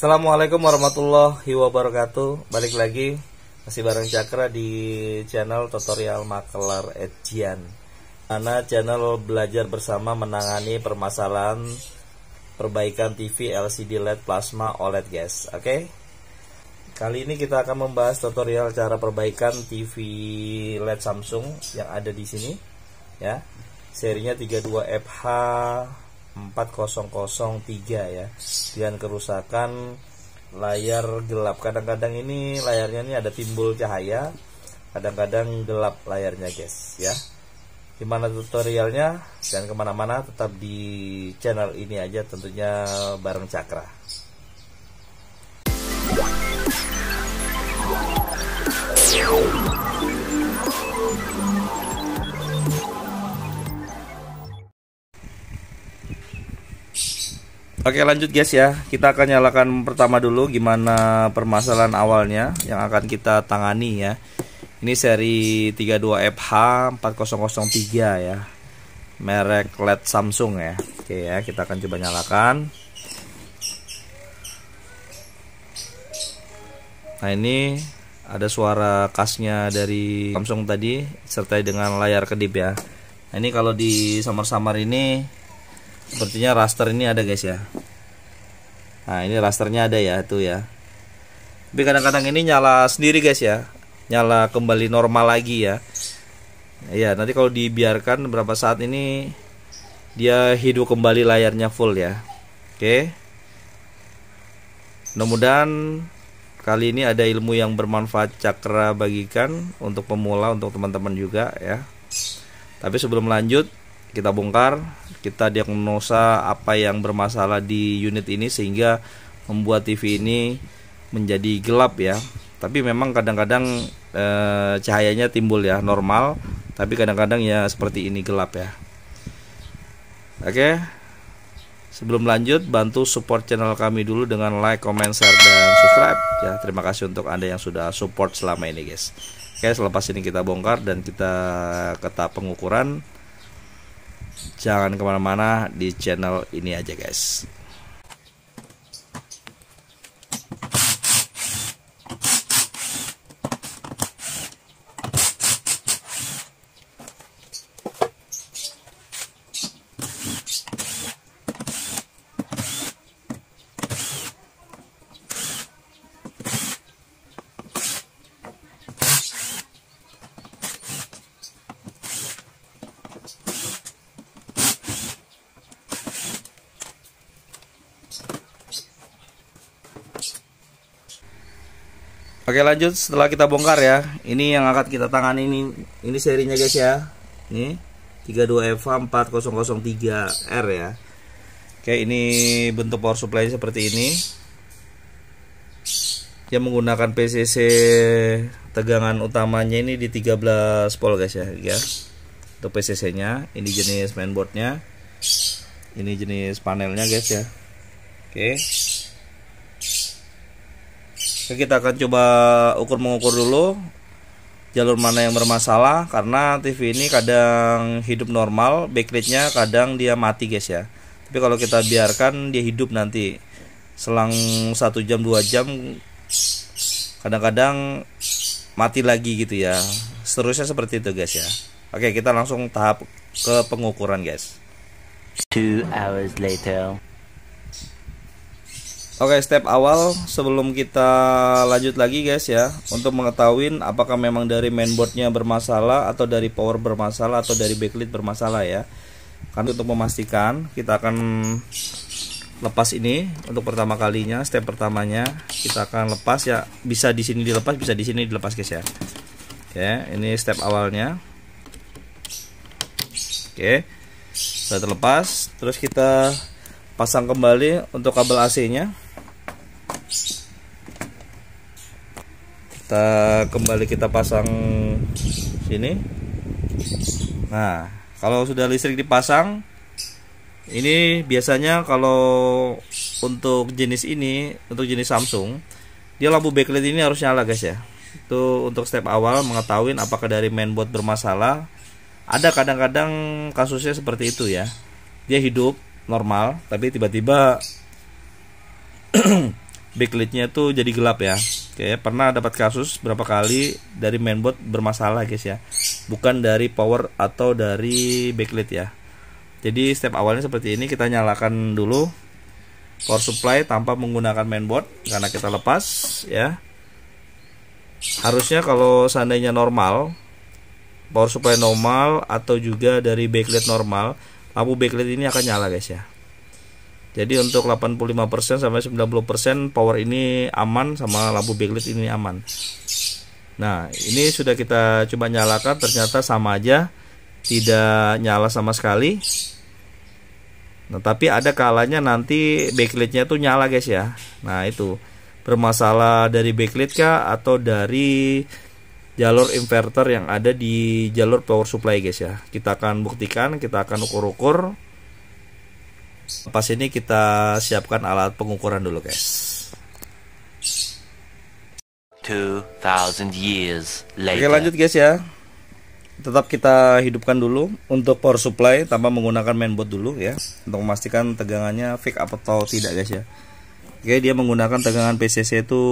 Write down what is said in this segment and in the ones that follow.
Assalamualaikum warahmatullahi wabarakatuh. Balik lagi masih bareng Cakra di channel tutorial makelar Edjian, mana channel belajar bersama menangani permasalahan perbaikan TV LCD LED plasma OLED guys. Oke, kali ini kita akan membahas tutorial cara perbaikan TV LED Samsung yang ada di sini ya, serinya 32FH 4003 ya, dengan kerusakan layar gelap. Kadang-kadang ini layarnya ini ada timbul cahaya, kadang-kadang gelap layarnya guys ya. Gimana tutorialnya? Jangan kemana-mana, tetap di channel ini aja tentunya bareng Cakra. Oke, lanjut guys ya. Kita akan nyalakan pertama dulu gimana permasalahan awalnya yang akan kita tangani ya. Ini seri 32FH 4003 ya, merek LED Samsung ya. Oke ya, kita akan coba nyalakan. Nah, ini ada suara khasnya dari Samsung tadi sertai dengan layar kedip ya. Nah, ini kalau di samar-samar ini sepertinya raster ini ada guys ya. Nah, ini rasternya ada ya, tuh ya. Tapi kadang-kadang ini nyala sendiri guys ya, nyala kembali normal lagi ya. Ya, nanti kalau dibiarkan beberapa saat ini dia hidup kembali layarnya full ya. Oke, mudah-mudahan kali ini ada ilmu yang bermanfaat Cakra bagikan untuk pemula, untuk teman-teman juga ya. Tapi sebelum lanjut, kita bongkar, kita diagnosa apa yang bermasalah di unit ini sehingga membuat TV ini menjadi gelap ya. Tapi memang kadang-kadang cahayanya timbul ya, normal, tapi kadang-kadang ya seperti ini gelap ya. Oke, sebelum lanjut, bantu support channel kami dulu dengan like, comment, share, dan subscribe ya. Terima kasih untuk Anda yang sudah support selama ini guys. Oke, selepas ini kita bongkar dan kita ke tahap pengukuran. Jangan kemana-mana, di channel ini aja guys. Oke, lanjut setelah kita bongkar ya. Ini yang akan kita tangani ini serinya guys ya. Ini 32FH 4003R ya. Oke, ini bentuk power supply seperti ini. Dia menggunakan PCC tegangan utamanya ini di 13 volt guys ya. Untuk PCC-nya, ini jenis mainboardnya. Ini jenis panelnya guys ya. Oke. Kita akan coba mengukur dulu jalur mana yang bermasalah, karena TV ini kadang hidup normal, backlightnya kadang dia mati guys ya. Tapi kalau kita biarkan dia hidup nanti selang 1 jam 2 jam kadang-kadang mati lagi gitu ya. Seterusnya seperti itu guys ya. Oke, kita langsung tahap ke pengukuran guys. 2 hours later. Oke, step awal sebelum kita lanjut lagi guys ya, untuk mengetahui apakah memang dari mainboardnya bermasalah atau dari power bermasalah atau dari backlight bermasalah ya. Kan untuk memastikan kita akan lepas ini untuk pertama kalinya. Step pertamanya kita akan lepas ya, bisa di sini dilepas, bisa di sini dilepas guys ya. Oke, ini step awalnya. Oke, sudah terlepas, terus kita pasang kembali untuk kabel AC-nya. Kita pasang sini. Nah, kalau sudah listrik dipasang, ini biasanya kalau untuk jenis ini, untuk jenis Samsung, dia lampu backlight ini harus nyala guys ya. Itu untuk step awal mengetahui apakah dari mainboard bermasalah. Ada kadang-kadang kasusnya seperti itu ya, dia hidup normal tapi tiba-tiba backlightnya tuh jadi gelap ya. Oke, pernah dapat kasus berapa kali dari mainboard bermasalah guys ya, bukan dari power atau dari backlight ya. Jadi step awalnya seperti ini, kita nyalakan dulu power supply tanpa menggunakan mainboard karena kita lepas ya. Harusnya kalau seandainya normal, power supply normal atau juga dari backlight normal, lampu backlight ini akan nyala guys ya. Jadi untuk 85% sampai 90% power ini aman, sama lampu backlight ini aman. Nah, ini sudah kita coba nyalakan, ternyata sama aja, tidak nyala sama sekali. Nah, tapi ada kalanya nanti backlightnya tuh nyala guys ya. Nah, itu bermasalah dari backlight kah atau dari jalur inverter yang ada di jalur power supply guys ya. Kita akan buktikan, kita akan ukur-ukur. Pas ini kita siapkan alat pengukuran dulu guys. 2000 years later. Oke, lanjut guys ya. Tetap kita hidupkan dulu untuk power supply tanpa menggunakan mainboard dulu ya, untuk memastikan tegangannya fix atau tidak guys ya. Oke, dia menggunakan tegangan PCC itu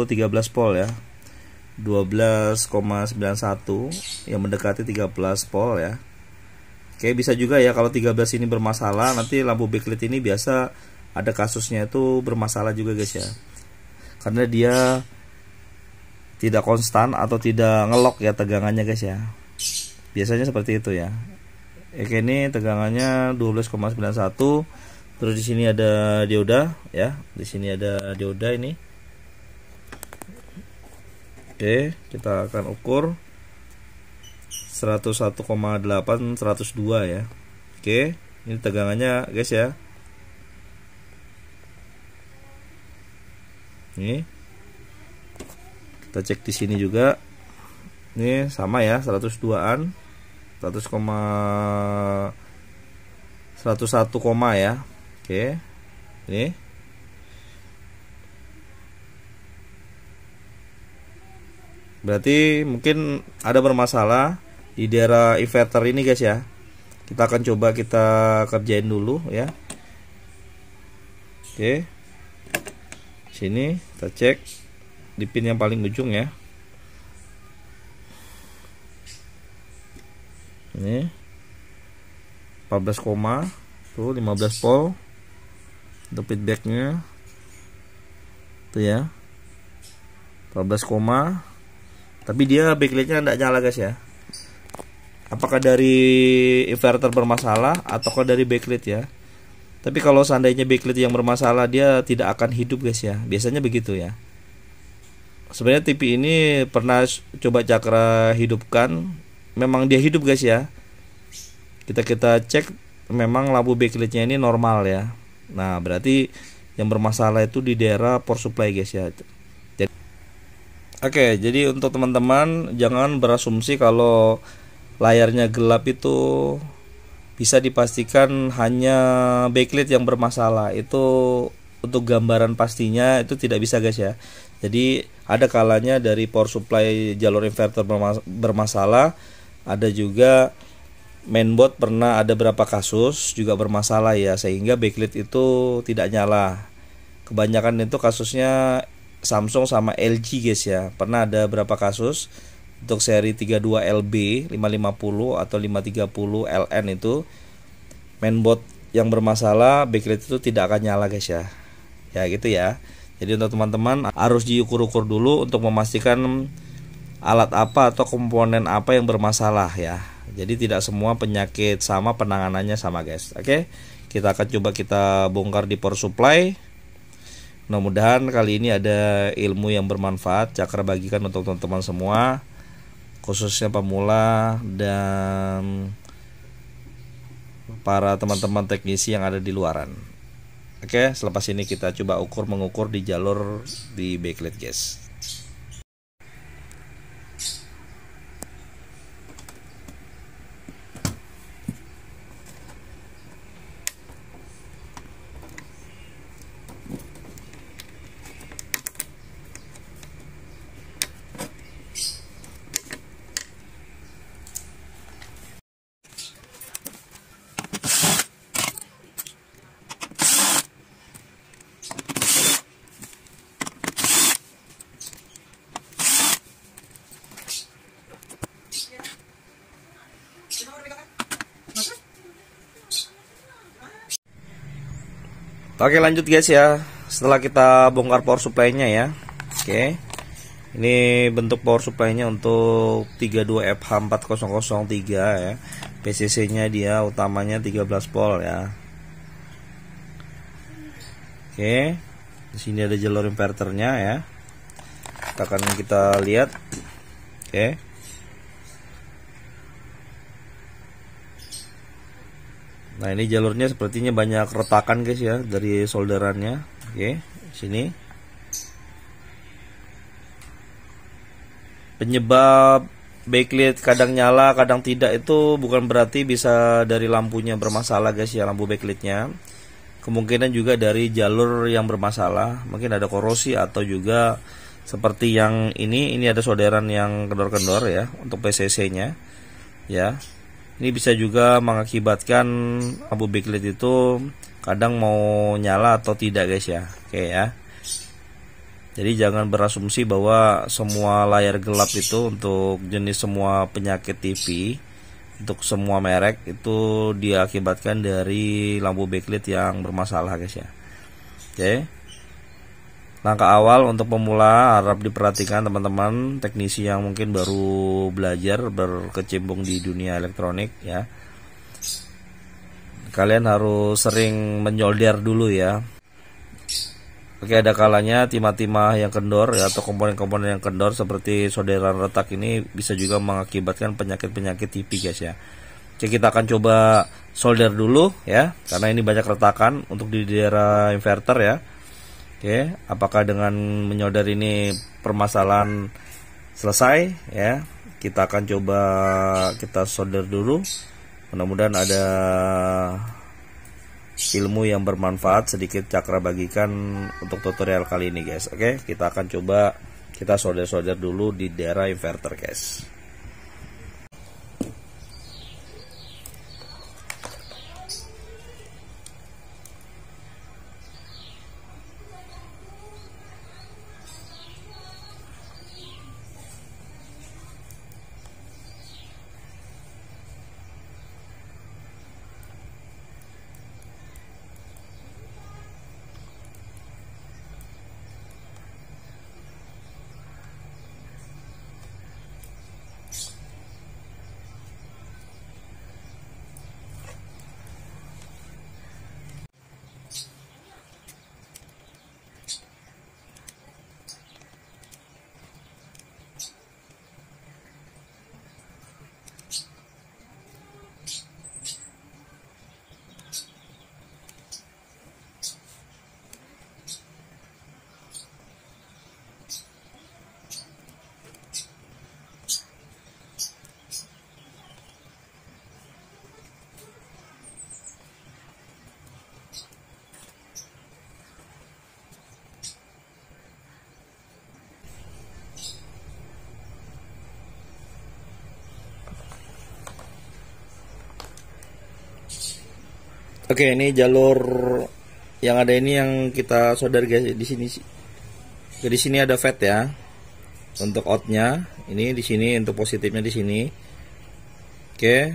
13 volt ya, 12,91 yang mendekati 13 volt ya. Oke, bisa juga ya kalau 13 ini bermasalah, nanti lampu backlight ini biasa ada kasusnya itu bermasalah juga guys ya, karena dia tidak konstan atau tidak ngelok ya tegangannya guys ya. Biasanya seperti itu ya. Oke, ini tegangannya 12,91. Terus di sini ada dioda ya, di sini ada dioda ini. Oke, kita akan ukur 101,8 102 ya. Oke, ini tegangannya guys ya. Ini kita cek di sini juga. Ini sama ya, 102-an. 101, ya. Oke. Ini. Berarti mungkin ada bermasalah di daerah inverter ini guys ya. Kita akan coba kita kerjain dulu ya. Oke. Sini kita cek di pin yang paling ujung ya. Ini 14, tuh 15 volt untuk feedbacknya tuh ya, 14, tapi dia backlightnya tidak nyala guys ya. Apakah dari inverter bermasalah ataukah dari backlight ya? Tapi kalau seandainya backlight yang bermasalah, dia tidak akan hidup guys ya, biasanya begitu ya. Sebenarnya TV ini pernah coba Cakra hidupkan, memang dia hidup guys ya. Kita cek, memang lampu backlightnya ini normal ya. Nah, berarti yang bermasalah itu di daerah power supply guys ya. Oke, jadi untuk teman-teman jangan berasumsi kalau layarnya gelap itu bisa dipastikan hanya backlight yang bermasalah. Itu untuk gambaran pastinya itu tidak bisa guys ya. Jadi ada kalanya dari power supply jalur inverter bermasalah, ada juga mainboard pernah ada berapa kasus juga bermasalah ya, sehingga backlight itu tidak nyala. Kebanyakan itu kasusnya Samsung sama LG guys ya. Pernah ada berapa kasus untuk seri 32LB 550 atau 530 LN itu mainboard yang bermasalah, backlight itu tidak akan nyala guys ya. Ya gitu ya. Jadi untuk teman-teman harus diukur-ukur dulu untuk memastikan alat apa atau komponen apa yang bermasalah ya. Jadi tidak semua penyakit sama, penanganannya sama guys. Oke, kita akan coba kita bongkar di power supply. Mudah-mudahan kali ini ada ilmu yang bermanfaat Cakra bagikan untuk teman-teman semua, khususnya pemula dan para teman-teman teknisi yang ada di luaran. Oke, selepas ini kita coba mengukur di jalur di backlight guys. Oke, lanjut guys ya. Setelah kita bongkar power supply-nya ya. Oke. Ini bentuk power supply-nya untuk 32FH4003 ya. PCC-nya dia utamanya 13 volt ya. Oke. Di sini ada jalur inverternya ya. Kita lihat. Oke. Nah, ini jalurnya sepertinya banyak retakan guys ya dari solderannya. Oke, sini. Penyebab backlight kadang nyala, kadang tidak itu bukan berarti bisa dari lampunya bermasalah guys ya, lampu backlightnya. Kemungkinan juga dari jalur yang bermasalah, mungkin ada korosi atau juga seperti yang ini ada solderan yang kendor-kendor ya untuk PCC-nya ya. Ini bisa juga mengakibatkan lampu backlight itu kadang mau nyala atau tidak guys ya. Oke ya. Jadi jangan berasumsi bahwa semua layar gelap itu untuk jenis semua penyakit TV, untuk semua merek itu diakibatkan dari lampu backlight yang bermasalah guys ya. Oke. Langkah awal untuk pemula harap diperhatikan teman-teman teknisi yang mungkin baru belajar berkecimpung di dunia elektronik ya. Kalian harus sering menyolder dulu ya. Oke, ada kalanya timah-timah yang kendor ya, atau komponen-komponen yang kendor seperti solderan retak ini bisa juga mengakibatkan penyakit-penyakit TV guys ya. Oke, kita akan coba solder dulu ya, karena ini banyak retakan untuk di daerah inverter ya. Oke, apakah dengan menyolder ini permasalahan selesai ya? Kita akan coba kita solder dulu. Mudah-mudahan ada ilmu yang bermanfaat sedikit Cakra bagikan untuk tutorial kali ini guys. Oke, kita akan coba kita solder-solder dulu di daerah inverter guys. Oke, ini jalur yang ada ini yang kita solder guys di sini. Jadi sini ada FET ya. Untuk outnya ini di sini, untuk positifnya di sini. Oke.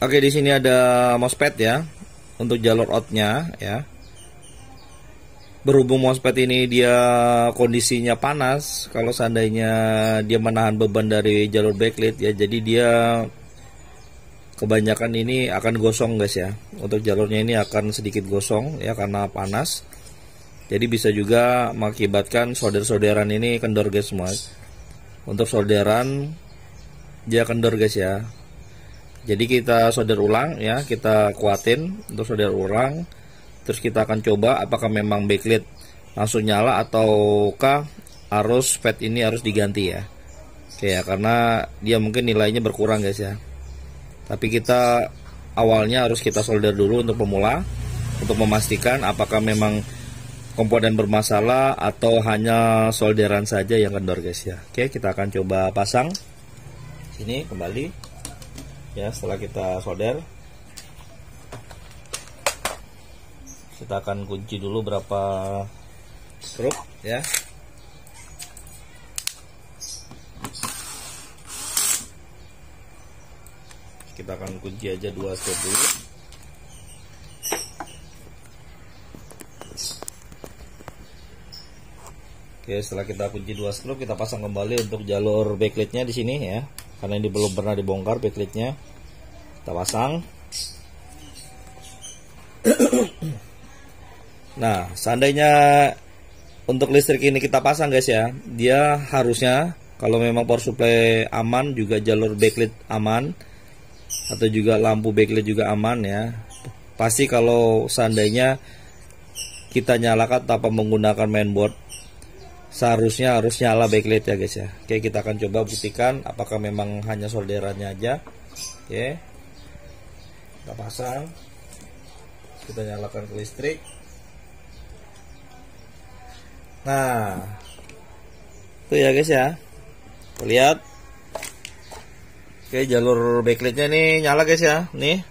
Oke, di sini ada MOSFET ya. Untuk jalur outnya ya. Berhubung MOSFET ini dia kondisinya panas, kalau seandainya dia menahan beban dari jalur backlight ya, jadi dia kebanyakan ini akan gosong guys ya. Untuk jalurnya ini akan sedikit gosong ya karena panas. Jadi bisa juga mengakibatkan solder-solderan ini kendor guys semua. Untuk solderan dia kendor guys ya. Jadi kita solder ulang ya, kita kuatin untuk solder ulang. Terus kita akan coba apakah memang backlight langsung nyala ataukah arus FET ini harus diganti ya. Oke ya, karena dia mungkin nilainya berkurang guys ya. Tapi kita awalnya harus kita solder dulu untuk pemula, untuk memastikan apakah memang komponen bermasalah atau hanya solderan saja yang kendor guys ya. Oke, kita akan coba pasang. Sini kembali ya, setelah kita solder kita akan kunci dulu berapa skrup ya. Kita akan kunci aja 2 step dulu. Oke, setelah kita kunci 2 skrup, kita pasang kembali untuk jalur backlightnya di sini ya, karena ini belum pernah dibongkar backlightnya. Kita pasang. Nah, seandainya untuk listrik ini kita pasang guys ya, dia harusnya kalau memang power supply aman, juga jalur backlight aman, atau juga lampu backlight juga aman ya. Pasti kalau seandainya kita nyalakan tanpa menggunakan mainboard, seharusnya harus nyala backlight ya guys ya. Oke, kita akan coba buktikan apakah memang hanya solderannya aja. Oke, kita pasang, kita nyalakan ke listrik. Nah, itu ya guys ya, lihat. Oke, jalur backlightnya nih nyala guys ya. Nih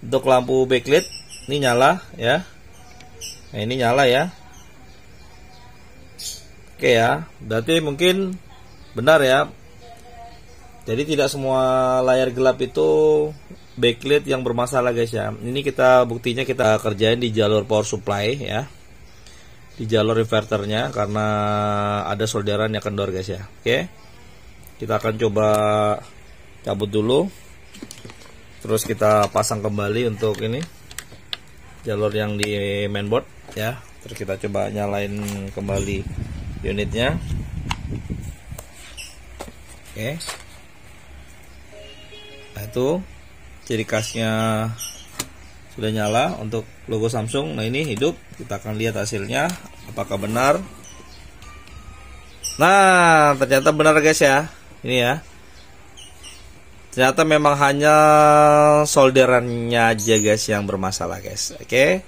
untuk lampu backlight ini nyala ya. Nah, ini nyala ya. Oke ya, berarti mungkin benar ya. Jadi tidak semua layar gelap itu backlight yang bermasalah guys ya. Ini kita buktinya kita kerjain di jalur power supply ya, di jalur inverternya, karena ada solderan yang kendor guys ya. Oke, kita akan coba cabut dulu, terus kita pasang kembali untuk ini jalur yang di mainboard ya. Terus kita coba nyalain kembali unitnya. Oke, nah itu ciri khasnya sudah nyala untuk logo Samsung. Nah, ini hidup, kita akan lihat hasilnya apakah benar. Nah, ternyata benar guys ya. Ini ya, ternyata memang hanya solderannya aja guys yang bermasalah guys. Oke,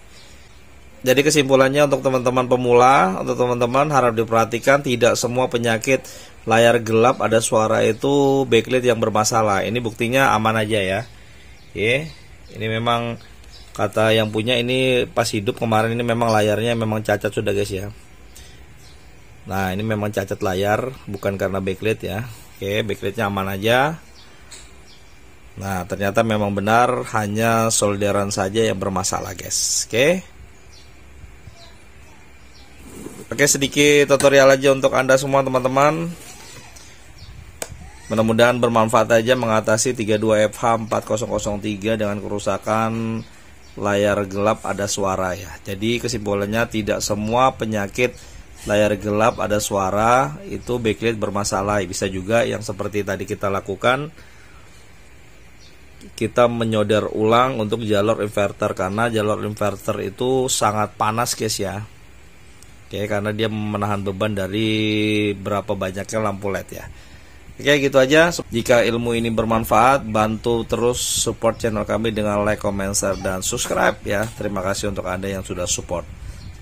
jadi kesimpulannya untuk teman-teman pemula, untuk teman-teman harap diperhatikan, tidak semua penyakit layar gelap ada suara itu backlight yang bermasalah. Ini buktinya aman aja ya. Oke, ini memang kata yang punya ini pas hidup kemarin, ini memang layarnya memang cacat sudah guys ya. Nah, ini memang cacat layar, bukan karena backlight ya. Oke, backlightnya aman aja. Nah, ternyata memang benar hanya solderan saja yang bermasalah guys. Oke, sedikit tutorial aja untuk Anda semua teman-teman. Mudah-mudahan bermanfaat aja mengatasi 32FH4003 dengan kerusakan layar gelap ada suara ya. Jadi kesimpulannya tidak semua penyakit layar gelap ada suara itu backlight bermasalah. Bisa juga yang seperti tadi kita lakukan, kita menyolder ulang untuk jalur inverter, karena jalur inverter itu sangat panas guys ya. Oke, karena dia menahan beban dari berapa banyaknya lampu LED ya. Oke, gitu aja. Jika ilmu ini bermanfaat, bantu terus support channel kami dengan like, comment, share, dan subscribe ya. Terima kasih untuk Anda yang sudah support.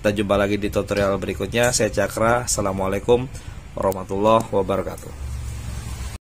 Kita jumpa lagi di tutorial berikutnya. Saya Cakra. Assalamualaikum warahmatullahi wabarakatuh.